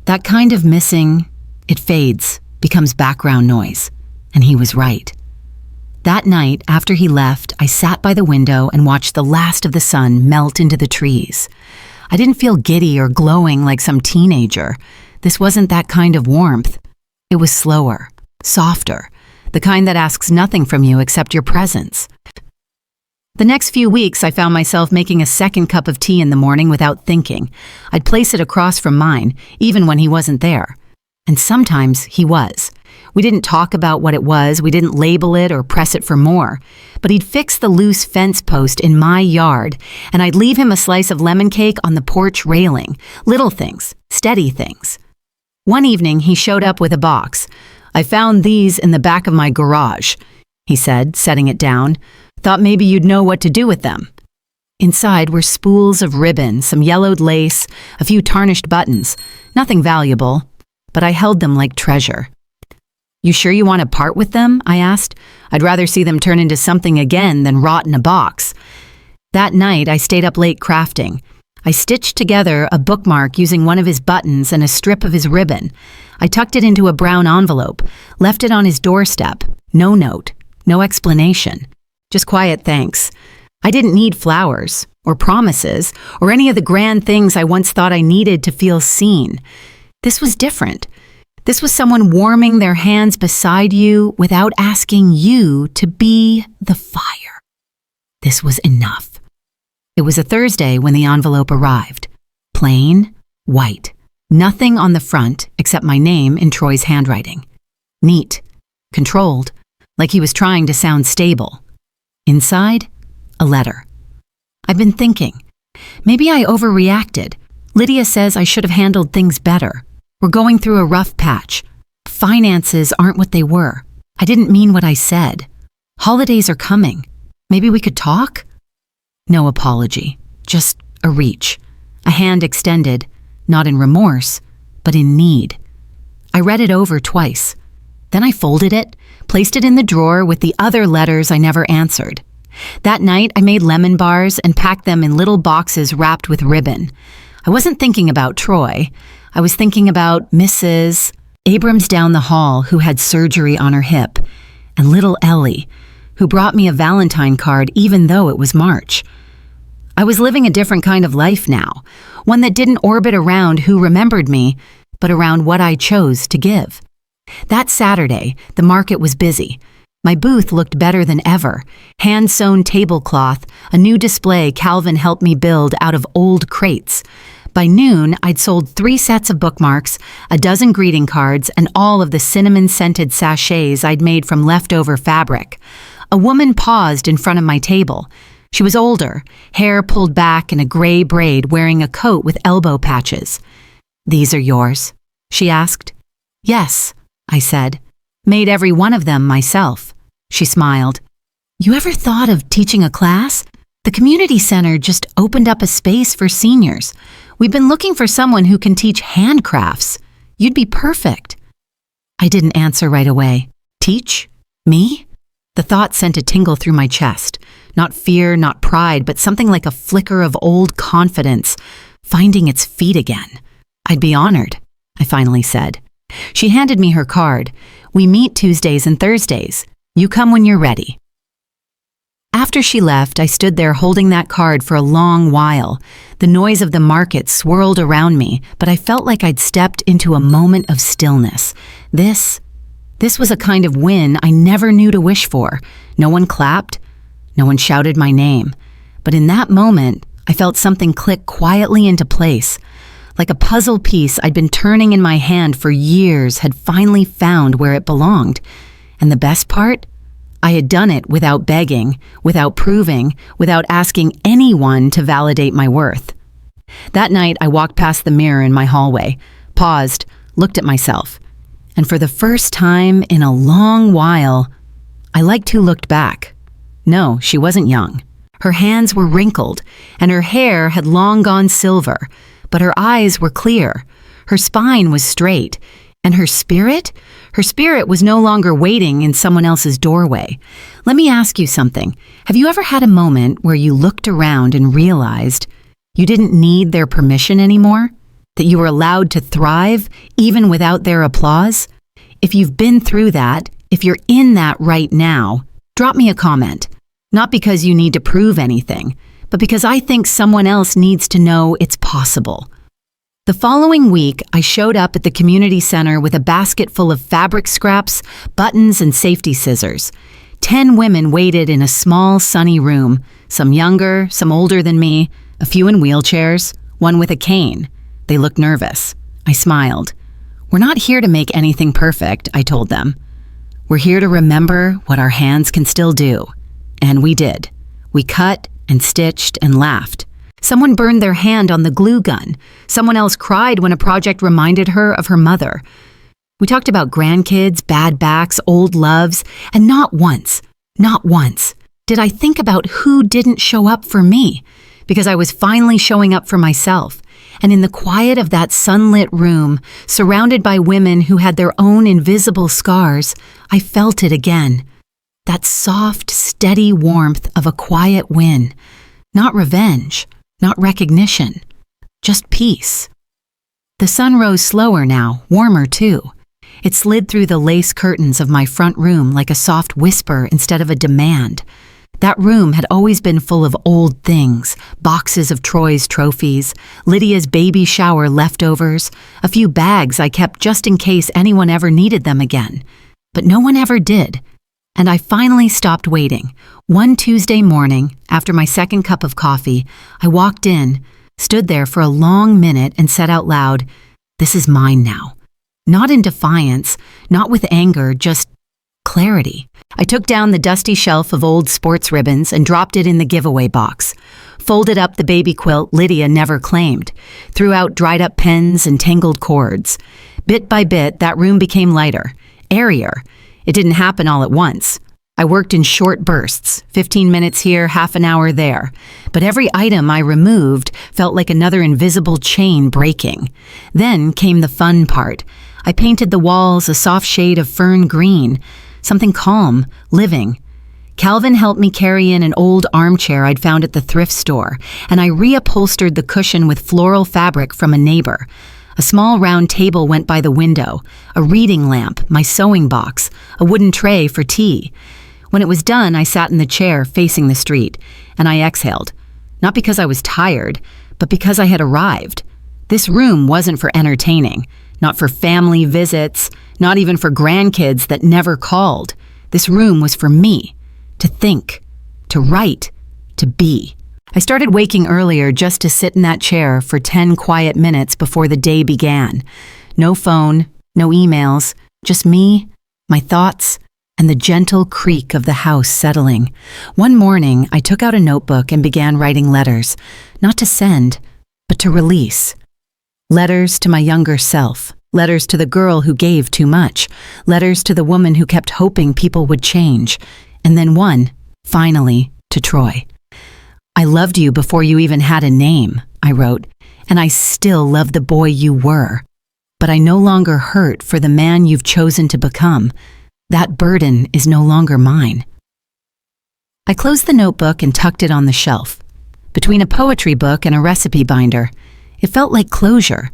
S1: That kind of missing, it fades, becomes background noise. And he was right. That night, after he left, I sat by the window and watched the last of the sun melt into the trees. I didn't feel giddy or glowing like some teenager. This wasn't that kind of warmth. It was slower, softer, the kind that asks nothing from you except your presence. The next few weeks, I found myself making a second cup of tea in the morning without thinking. I'd place it across from mine, even when he wasn't there. And sometimes he was. We didn't talk about what it was, we didn't label it or press it for more. But he'd fix the loose fence post in my yard, and I'd leave him a slice of lemon cake on the porch railing. Little things, steady things. One evening, he showed up with a box. "I found these in the back of my garage," he said, setting it down. "Thought maybe you'd know what to do with them." Inside were spools of ribbon, some yellowed lace, a few tarnished buttons. Nothing valuable, but I held them like treasure. "You sure you want to part with them?" I asked. "I'd rather see them turn into something again than rot in a box." That night, I stayed up late crafting. I stitched together a bookmark using one of his buttons and a strip of his ribbon. I tucked it into a brown envelope, left it on his doorstep. No note, no explanation. Just quiet thanks. I didn't need flowers, or promises, or any of the grand things I once thought I needed to feel seen. This was different. This was someone warming their hands beside you without asking you to be the fire. This was enough. It was a Thursday when the envelope arrived. Plain, white. Nothing on the front except my name in Troy's handwriting. Neat, controlled, like he was trying to sound stable. Inside, a letter. I've been thinking. Maybe I overreacted. Lydia says I should have handled things better. We're going through a rough patch. Finances aren't what they were. I didn't mean what I said. Holidays are coming. Maybe we could talk? No apology, just a reach. A hand extended, not in remorse, but in need. I read it over twice. Then I folded it, placed it in the drawer with the other letters I never answered. That night, I made lemon bars and packed them in little boxes wrapped with ribbon. I wasn't thinking about Troy. I was thinking about Mrs. Abrams down the hall who had surgery on her hip, and little Ellie, who brought me a Valentine card even though it was March. I was living a different kind of life now, one that didn't orbit around who remembered me, but around what I chose to give. That Saturday, the market was busy. My booth looked better than ever. Hand-sewn tablecloth, a new display Calvin helped me build out of old crates. By noon, I'd sold 3 sets of bookmarks, a dozen greeting cards, and all of the cinnamon-scented sachets I'd made from leftover fabric. A woman paused in front of my table. She was older, hair pulled back in a gray braid, wearing a coat with elbow patches. "These are yours?" she asked. "Yes," I said. "Made every one of them myself." She smiled. "You ever thought of teaching a class? The community center just opened up a space for seniors. We've been looking for someone who can teach handcrafts. You'd be perfect." I didn't answer right away. Teach? Me? The thought sent a tingle through my chest. Not fear, not pride, but something like a flicker of old confidence, finding its feet again. "I'd be honored," I finally said. She handed me her card. "We meet Tuesdays and Thursdays. You come when you're ready." After she left, I stood there holding that card for a long while. The noise of the market swirled around me, but I felt like I'd stepped into a moment of stillness. This was a kind of win I never knew to wish for. No one clapped. No one shouted my name. But in that moment, I felt something click quietly into place. Like a puzzle piece I'd been turning in my hand for years had finally found where it belonged. And the best part? I had done it without begging, without proving, without asking anyone to validate my worth. That night, I walked past the mirror in my hallway, paused, looked at myself. And for the first time in a long while, I liked who looked back. No, she wasn't young. Her hands were wrinkled, and her hair had long gone silver, but her eyes were clear. Her spine was straight, and her spirit was no longer waiting in someone else's doorway. Let me ask you something. Have you ever had a moment where you looked around and realized you didn't need their permission anymore? That you were allowed to thrive even without their applause? If you've been through that, if you're in that right now, drop me a comment. Not because you need to prove anything, but because I think someone else needs to know it's possible. The following week, I showed up at the community center with a basket full of fabric scraps, buttons, and safety scissors. 10 women waited in a small, sunny room, some younger, some older than me, a few in wheelchairs, one with a cane. They looked nervous. I smiled. "We're not here to make anything perfect," I told them. "We're here to remember what our hands can still do." And we did. We cut and stitched and laughed. Someone burned their hand on the glue gun. Someone else cried when a project reminded her of her mother. We talked about grandkids, bad backs, old loves, and not once did I think about who didn't show up for me, because I was finally showing up for myself. And in the quiet of that sunlit room, surrounded by women who had their own invisible scars, I felt it again. That soft, steady warmth of a quiet win. Not revenge, not recognition, just peace. The sun rose slower now, warmer too. It slid through the lace curtains of my front room like a soft whisper instead of a demand. That room had always been full of old things, boxes of Troy's trophies, Lydia's baby shower leftovers, a few bags I kept just in case anyone ever needed them again. But no one ever did. And I finally stopped waiting. One Tuesday morning, after my second cup of coffee, I walked in, stood there for a long minute and said out loud, "This is mine now." Not in defiance, not with anger, just clarity. I took down the dusty shelf of old sports ribbons and dropped it in the giveaway box. Folded up the baby quilt Lydia never claimed. Threw out dried up pens and tangled cords. Bit by bit, that room became lighter, airier. It didn't happen all at once. I worked in short bursts, 15 minutes here, half an hour there. But every item I removed felt like another invisible chain breaking. Then came the fun part. I painted the walls a soft shade of fern green, something calm, living. Calvin helped me carry in an old armchair I'd found at the thrift store, and I reupholstered the cushion with floral fabric from a neighbor. A small round table went by the window, a reading lamp, my sewing box, a wooden tray for tea. When it was done, I sat in the chair facing the street, and I exhaled. Not because I was tired, but because I had arrived. This room wasn't for entertaining, not for family visits, not even for grandkids that never called. This room was for me, to think, to write, to be. I started waking earlier just to sit in that chair for 10 quiet minutes before the day began. No phone, no emails, just me, my thoughts, and the gentle creak of the house settling. One morning, I took out a notebook and began writing letters, not to send, but to release. Letters to my younger self, letters to the girl who gave too much, letters to the woman who kept hoping people would change, and then one, finally, to Troy. I loved you before you even had a name, I wrote, and I still love the boy you were. But I no longer hurt for the man you've chosen to become. That burden is no longer mine. I closed the notebook and tucked it on the shelf. Between a poetry book and a recipe binder, it felt like closure,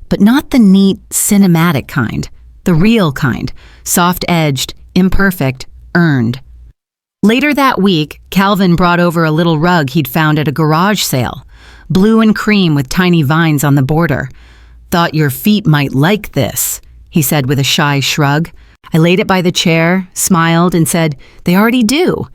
S1: but not the neat, cinematic kind, the real kind, soft-edged, imperfect, earned. Later that week, Calvin brought over a little rug he'd found at a garage sale, blue and cream with tiny vines on the border. "Thought your feet might like this," he said with a shy shrug. I laid it by the chair, smiled, and said, "They already do."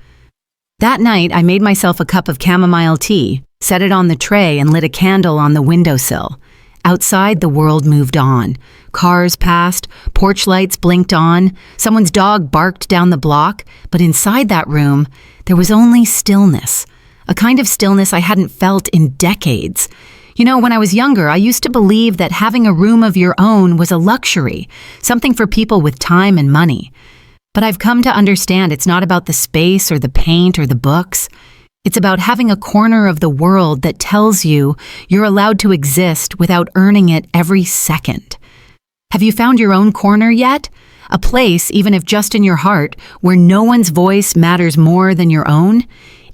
S1: That night, I made myself a cup of chamomile tea, set it on the tray, and lit a candle on the windowsill. Outside, the world moved on. Cars passed, porch lights blinked on, someone's dog barked down the block, but inside that room, there was only stillness, a kind of stillness I hadn't felt in decades. You know, when I was younger, I used to believe that having a room of your own was a luxury, something for people with time and money. But I've come to understand it's not about the space or the paint or the books. It's about having a corner of the world that tells you you're allowed to exist without earning it every second. Have you found your own corner yet? A place, even if just in your heart, where no one's voice matters more than your own?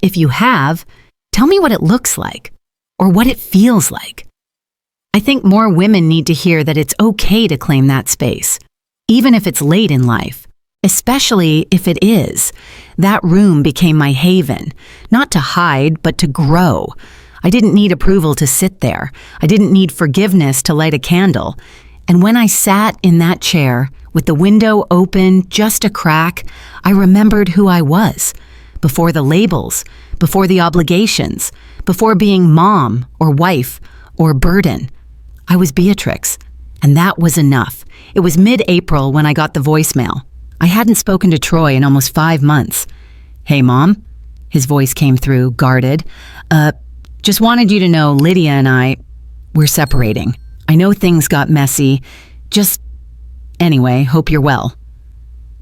S1: If you have, tell me what it looks like, or what it feels like. I think more women need to hear that it's okay to claim that space, even if it's late in life. Especially if it is. That room became my haven, not to hide, but to grow. I didn't need approval to sit there. I didn't need forgiveness to light a candle. And when I sat in that chair, with the window open, just a crack, I remembered who I was. Before the labels, before the obligations, before being mom or wife or burden. I was Beatrix, and that was enough. It was mid-April when I got the voicemail. I hadn't spoken to Troy in almost 5 months. "Hey, Mom." His voice came through, guarded. Just wanted you to know Lydia and we're separating. I know things got messy. Anyway, hope you're well."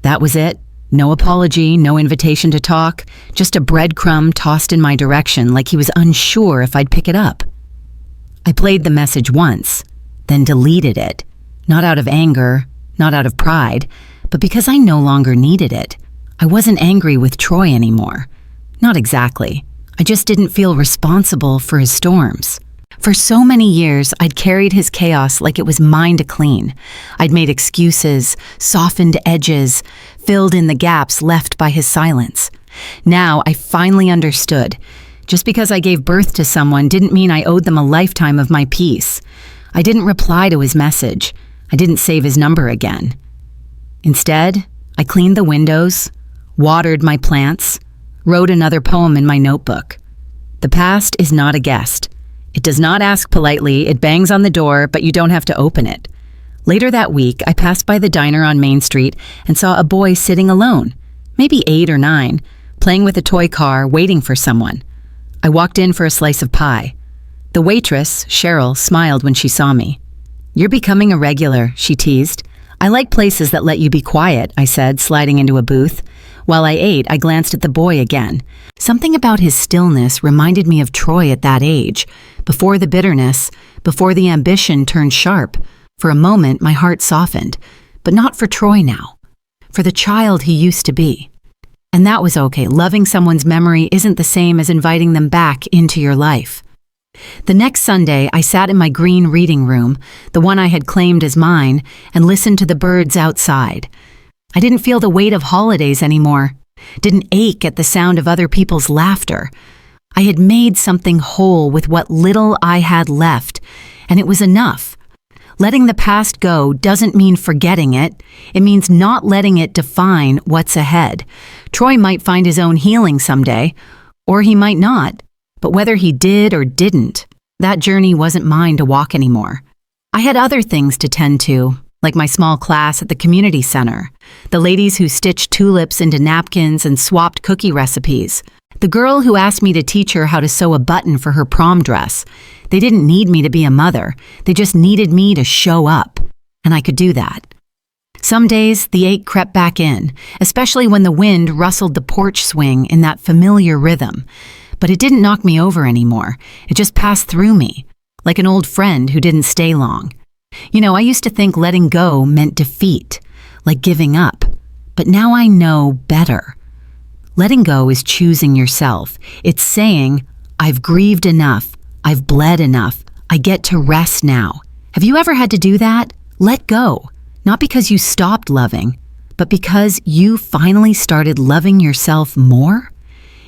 S1: That was it. No apology, no invitation to talk, just a breadcrumb tossed in my direction like he was unsure if I'd pick it up. I played the message once, then deleted it. Not out of anger, not out of pride, but because I no longer needed it. I wasn't angry with Troy anymore. Not exactly. I just didn't feel responsible for his storms. For so many years, I'd carried his chaos like it was mine to clean. I'd made excuses, softened edges, filled in the gaps left by his silence. Now, I finally understood. Just because I gave birth to someone didn't mean I owed them a lifetime of my peace. I didn't reply to his message. I didn't save his number again. Instead, I cleaned the windows, watered my plants, wrote another poem in my notebook. The past is not a guest. It does not ask politely, it bangs on the door, but you don't have to open it. Later that week, I passed by the diner on Main Street and saw a boy sitting alone, maybe 8 or 9, playing with a toy car, waiting for someone. I walked in for a slice of pie. The waitress, Cheryl, smiled when she saw me. "You're becoming a regular," she teased. "I like places that let you be quiet," I said, sliding into a booth. While I ate, I glanced at the boy again. Something about his stillness reminded me of Troy at that age, before the bitterness, before the ambition turned sharp. For a moment, my heart softened, but not for Troy now, for the child he used to be. And that was okay. Loving someone's memory isn't the same as inviting them back into your life. The next Sunday, I sat in my green reading room, the one I had claimed as mine, and listened to the birds outside. I didn't feel the weight of holidays anymore, didn't ache at the sound of other people's laughter. I had made something whole with what little I had left, and it was enough. Letting the past go doesn't mean forgetting it. It means not letting it define what's ahead. Troy might find his own healing someday, or he might not. But whether he did or didn't, that journey wasn't mine to walk anymore. I had other things to tend to, like my small class at the community center, The ladies who stitched tulips into napkins and swapped cookie recipes. The girl who asked me to teach her how to sew a button for her prom dress. They didn't need me to be a mother. They just needed me to show up. And I could do that. Some days, the ache crept back in, especially when the wind rustled the porch swing in that familiar rhythm. But it didn't knock me over anymore. It just passed through me, like an old friend who didn't stay long. I used to think letting go meant defeat, like giving up. But now I know better. Letting go is choosing yourself. It's saying, I've grieved enough. I've bled enough. I get to rest now. Have you ever had to do that? Let go. Not because you stopped loving, but because you finally started loving yourself more?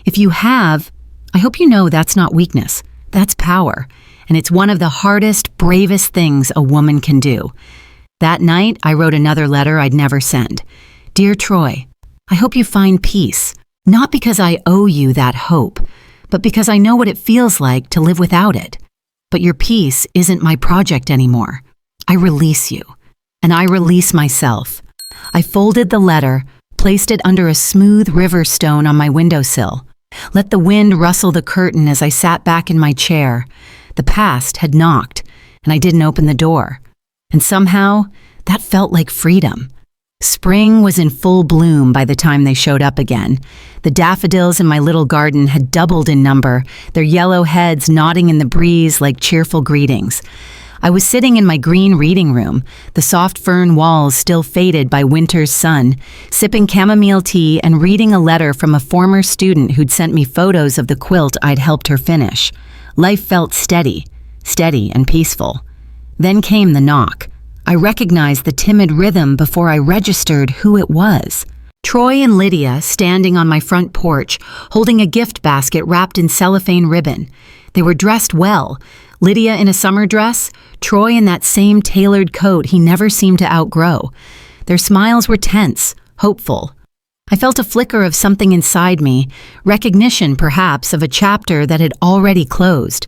S1: If you have, I hope you know that's not weakness. That's power. And it's one of the hardest, bravest things a woman can do. That night, I wrote another letter I'd never send. Dear Troy, I hope you find peace. Not because I owe you that hope, but because I know what it feels like to live without it. But your peace isn't my project anymore. I release you. And I release myself. I folded the letter, placed it under a smooth river stone on my windowsill. Let the wind rustle the curtain as I sat back in my chair. The past had knocked, and I didn't open the door. And somehow, that felt like freedom. Spring was in full bloom by the time they showed up again. The daffodils in my little garden had doubled in number, their yellow heads nodding in the breeze like cheerful greetings. I was sitting in my green reading room, the soft fern walls still faded by winter's sun, sipping chamomile tea and reading a letter from a former student who'd sent me photos of the quilt I'd helped her finish. Life felt steady and peaceful. Then came the knock. I recognized the timid rhythm before I registered who it was. Troy and Lydia standing on my front porch, holding a gift basket wrapped in cellophane ribbon. They were dressed well. Lydia in a summer dress, Troy in that same tailored coat he never seemed to outgrow. Their smiles were tense, hopeful. I felt a flicker of something inside me, recognition perhaps of a chapter that had already closed.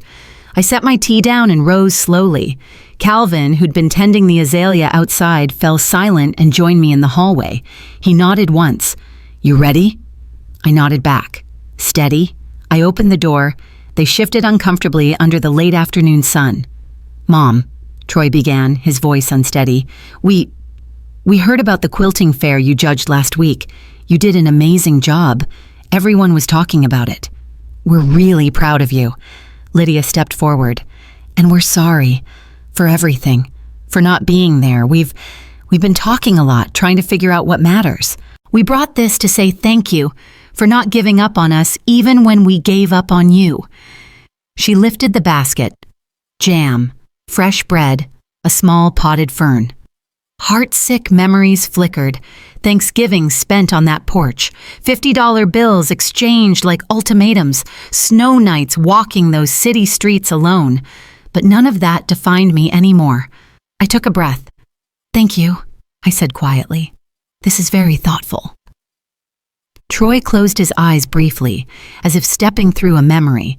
S1: I set my tea down and rose slowly. Calvin, who'd been tending the azalea outside, fell silent and joined me in the hallway. He nodded once. You ready? I nodded back. Steady. I opened the door. They shifted uncomfortably under the late afternoon sun. Mom, Troy began, his voice unsteady. We heard about the quilting fair you judged last week. You did an amazing job. Everyone was talking about it. We're really proud of you. Lydia stepped forward. And we're sorry for everything, for not being there. We've been talking a lot, trying to figure out what matters. We brought this to say thank you for not giving up on us even when we gave up on you. She lifted the basket. Jam, fresh bread, a small potted fern. Heartsick memories flickered. Thanksgiving spent on that porch. $50 bills exchanged like ultimatums. Snow nights walking those city streets alone. But none of that defined me anymore. I took a breath. Thank you, I said quietly. This is very thoughtful. Troy closed his eyes briefly, as if stepping through a memory.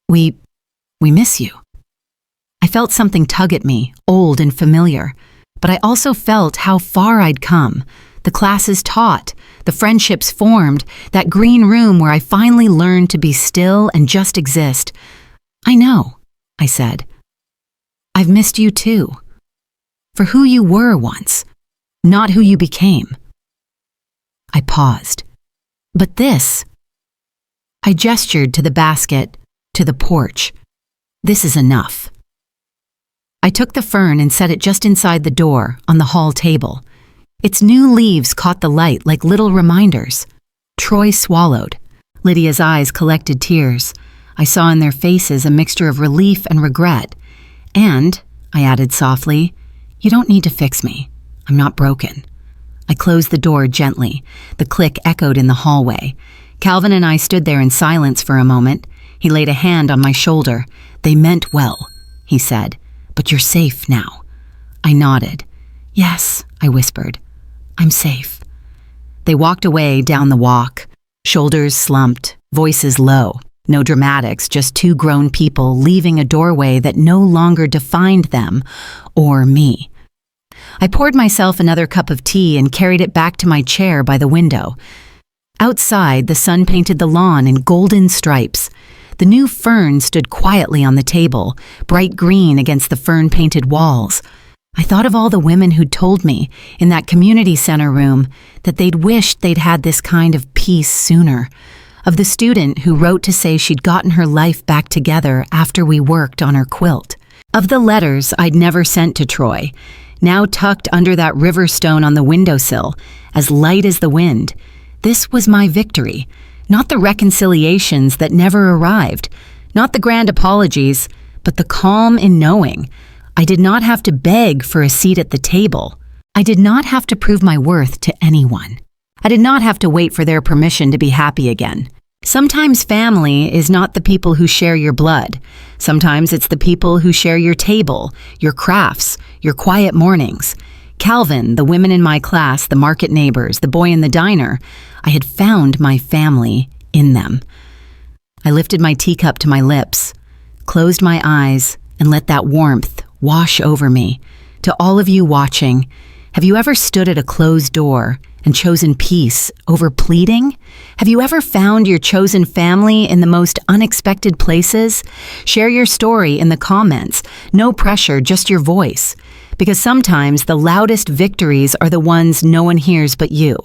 S1: We miss you. I felt something tug at me, old and familiar, but I also felt how far I'd come. The classes taught, the friendships formed, that green room where I finally learned to be still and just exist. I know, I said. I've missed you too. For who you were once, not who you became. I paused. But this, I gestured to the basket, to the porch. This is enough. I took the fern and set it just inside the door on the hall table. Its new leaves caught the light like little reminders. Troy swallowed. Lydia's eyes collected tears. I saw in their faces a mixture of relief and regret. And, I added softly, you don't need to fix me. I'm not broken. I closed the door gently. The click echoed in the hallway. Calvin and I stood there in silence for a moment. He laid a hand on my shoulder. They meant well, he said. But you're safe now. I nodded. Yes, I whispered. I'm safe. They walked away down the walk. Shoulders slumped, voices low. No dramatics, just two grown people leaving a doorway that no longer defined them or me. I poured myself another cup of tea and carried it back to my chair by the window. Outside, the sun painted the lawn in golden stripes. The new fern stood quietly on the table, bright green against the fern-painted walls. I thought of all the women who'd told me, in that community center room, that they'd wished they'd had this kind of peace sooner. Of the student who wrote to say she'd gotten her life back together after we worked on her quilt. Of the letters I'd never sent to Troy, now tucked under that river stone on the windowsill, as light as the wind. This was my victory, not the reconciliations that never arrived, not the grand apologies, but the calm in knowing. I did not have to beg for a seat at the table. I did not have to prove my worth to anyone. I did not have to wait for their permission to be happy again. Sometimes family is not the people who share your blood. Sometimes it's the people who share your table, your crafts, your quiet mornings. Calvin, the women in my class, the market neighbors, the boy in the diner, I had found my family in them. I lifted my teacup to my lips, closed my eyes, and let that warmth wash over me. To all of you watching, have you ever stood at a closed door and chosen peace over pleading? Have you ever found your chosen family in the most unexpected places? Share your story in the comments. No pressure, just your voice. Because sometimes the loudest victories are the ones no one hears but you.